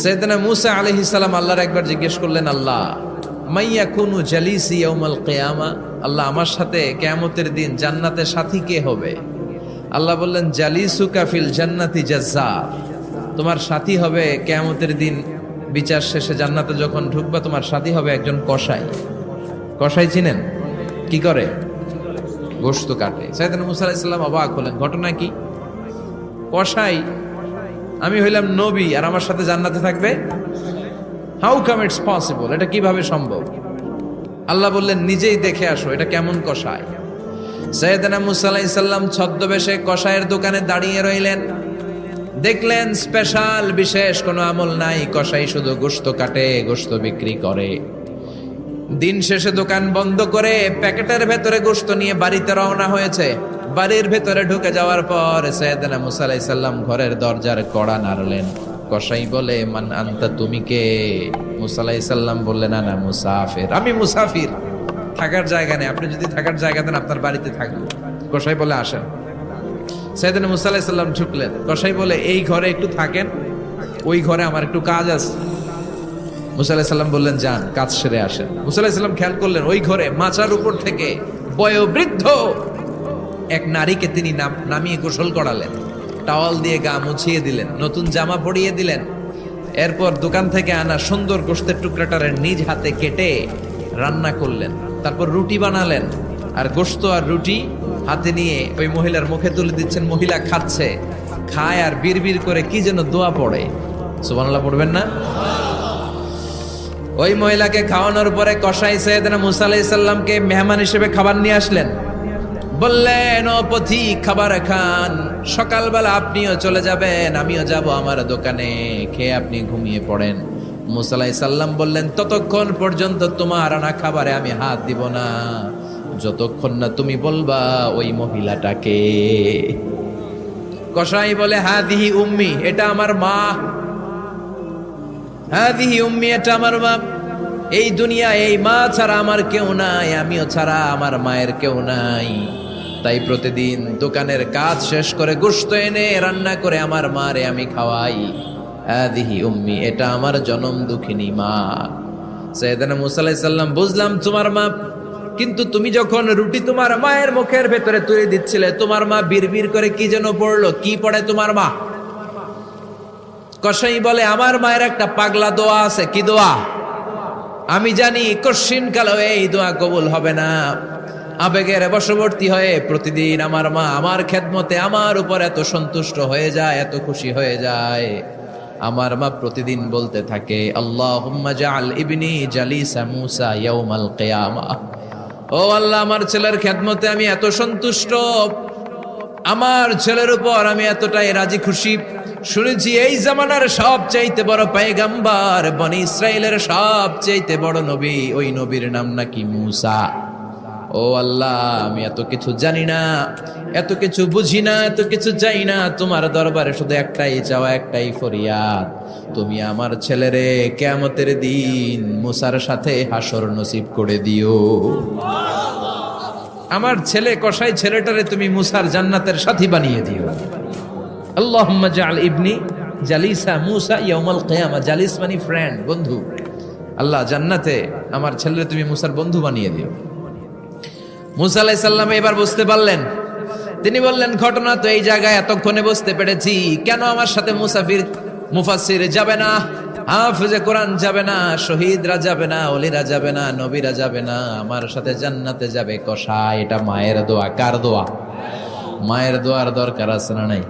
সাইয়েদনা মূসা আলাইহিস সালাম আল্লাহর একবার জিজ্ঞেস করলেন, আল্লাহ মাইয়াকুনু জালিসি ইয়াউমাল কিয়ামা, আল্লাহ আমার সাথে কিয়ামতের দিন জান্নাতে সাথী কে হবে? আল্লাহ বললেন, জালিসুকা ফিল জান্নাতি জাজ্জার, তোমার সাথী হবে কিয়ামতের দিন বিচার শেষে জান্নাতে যখন ঢুকবা তোমার সাথী হবে একজন কসাই। কসাই চিনেন? কি করে? গোশত কাটে। সাইয়েদনা মূসা আলাইহিস সালাম অবাক হলেন, ঘটনা কি? কসাই? আমি হইলাম নবী আর আমার সাথে জান্নাতে থাকবে? How come it's possible? এটা কিভাবে সম্ভব? আল্লাহ বললেন, নিজেই দেখে আসো এটা কেমন কসাই। সাইয়েদনা মূসা আলাইহিস সালাম ছদ্মবেশে কসাইয়ের দোকানে দাঁড়িয়ে রইলেন। দেখলেন স্পেশাল বিশেষ কোনো আমল নাই, কসাই শুধু গোশত কাটে, গোশত বিক্রি করে। দিন শেষে দোকান বন্ধ করে প্যাকেটের ভেতরে গোশত নিয়ে বাড়িতে রওনা হয়েছে। বাড়ির ভেতরে ঢুকে যাওয়ার পর সাইয়েদনা মূসা আলাইহিস সালাম ঘরের দরজার কড়া নাড়লেন। কসাই বলে, মান আনতা, তুমি কে? মূসা আলাইহিস সালাম বললেন, আনা মুসাফির, আমি মুসাফির, থাকার জায়গা নেই, আপনি যদি থাকার জায়গা দেন আপনার বাড়িতে থাকবো। কসাই বলে, আসেন। সাইয়েদনা মূসা আলাইহিস সালাম ঢুকলেন। কসাই বলে, এই ঘরে একটু থাকেন, ওই ঘরে আমার একটু কাজ আছে। মূসা আলাইহিস সালাম বললেন, যান, কাজ সেরে আসেন। মূসা আলাইহিস সালাম খেয়াল করলেন ওই ঘরে মাচার উপর থেকে বয়োবৃদ্ধ এক নারীকে তিনি নামিয়ে গোসল করালেন, টাওয়াল দিয়ে গা মুছিয়ে দিলেন, নতুন জামা পরিয়ে দিলেন। এরপর দোকান থেকে আনা সুন্দর গোশতের টুকরাটারে নিজ হাতে কেটে রান্না করলেন। তারপর রুটি বানালেন, আর গোশত আর রুটি হাতে নিয়ে ওই মহিলার মুখে তুলে দিচ্ছেন। মহিলা খাচ্ছে, খায় আর বিড়বিড় করে কি যেন দোয়া পড়ে। সুবহানাল্লাহ পড়বেন না? ওই মহিলাকে খাওয়ানোর পরে কসাই সাইয়েদনা মূসা আলাইহিস সালামকে মেহমান হিসেবে খাবার নিয়ে আসলেন। বললেন, ও পথিক, খাবার খান, সকালবেলা আপনিও চলে যাবেন, আমিও যাব আমার দোকানে, খেয়ে আপনি ঘুমিয়ে পড়েন। মূসা আলাইহিস সালাম বললেন, ততক্ষণ পর্যন্ত তোমার আনা খাবারে আমি হাত দিব না যতক্ষণ না তুমি বলবা ওই মহিলাটাকে। কসাই বলে, হাদিহি উম্মি, এটা আমার মা। হাদিহি উম্মি, এটা আমার মা। এই দুনিয়া এই মা ছাড়া আমার কেউ নাই, আমিও ছাড়া আমার মায়ের কেউ নাই। তাই প্রতিদিন দোকানের কাজ শেষ করে গোশত এনে রান্না করে আমার মারে আমি খাওয়াই। হাদিহি উম্মি, এটা আমার জনম দুঃখিনী মা। সাইয়েদনা মূসা আলাইহিস সালাম, বুঝলাম তোমার মা, কিন্তু তুমি যখন রুটি তোমার মায়ের মুখের ভেতরে তুলে দিচ্ছিলে, তোমার মা বিড়বিড় করে কি যেন পড়লো, কি পড়ে তোমার মা? কসাই বলে, আমার মায়ের একটা পাগলা দোয়া আছে। কি দোয়া? আমি জানি কশিন কালো এই দোয়া কবুল হবে না। আবেগের বশবর্তী হয়ে প্রতিদিন আমার মা আমার খেদমতে আমার উপর এত সন্তুষ্ট হয়ে যায়, এত খুশি হয়ে যায়। আমার মা প্রতিদিন বলতে থাকে, আল্লাহুম্মা জাআল ইবনি জালিসা মূসা ইয়াউমাল কিয়ামা। ও আল্লাহ, আমার ছেলের খেদমতে আমি এত সন্তুষ্ট, আমার ছেলের উপর আমি এতটাই রাজি খুশি। শুনেছি এই জামানার সবচাইতে বড় পয়গম্বর, বনি ইসরাইলের সবচাইতে বড় নবী, ওই নবীর নাম নাকি মূসা। ও আল্লাহ, আমি এত কিছু জানি না, এত কিছু বুঝি না, এত কিছু চাই না, তোমার দরবারে শুধু একটাই চাওয়া, একটাই ফরিয়াদ, তুমি আমার ছেলেরে কিয়ামতের দিন মূসার সাথে হাসর নসিব করে দিও। আমার ছেলে কসাই ছেলেটারে তুমি মূসার জান্নাতের সাথী বানিয়ে দিও। আল্লাহুম্মা জাআল ইবনি জালিসা মূসা ইয়াউমাল কিয়ামা। জালিস মানে ফ্রেন্ড, বন্ধু। আল্লাহ, জান্নাতে আমার ছেলেরে তুমি মূসার বন্ধু বানিয়ে দিও। মূসা আলাইহিস সালাম এবার বুঝতে পারলেন। তিনি বললেন, ঘটনা তো এই জায়গায় এতক্ষণে বুঝতে পেরেছি, কেন আমার সাথে মুফাসসির যাবে না, হাফেজে কোরআন যাবে না, শহীদরা যাবে না, ওলিরা যাবে না, নবীরা যাবে না, আমার সাথে জান্নাতে যাবে কসাই। এটা মায়ের দোয়া। কার দোয়া? মায়ের দোয়ার দরকার আছে না নাই?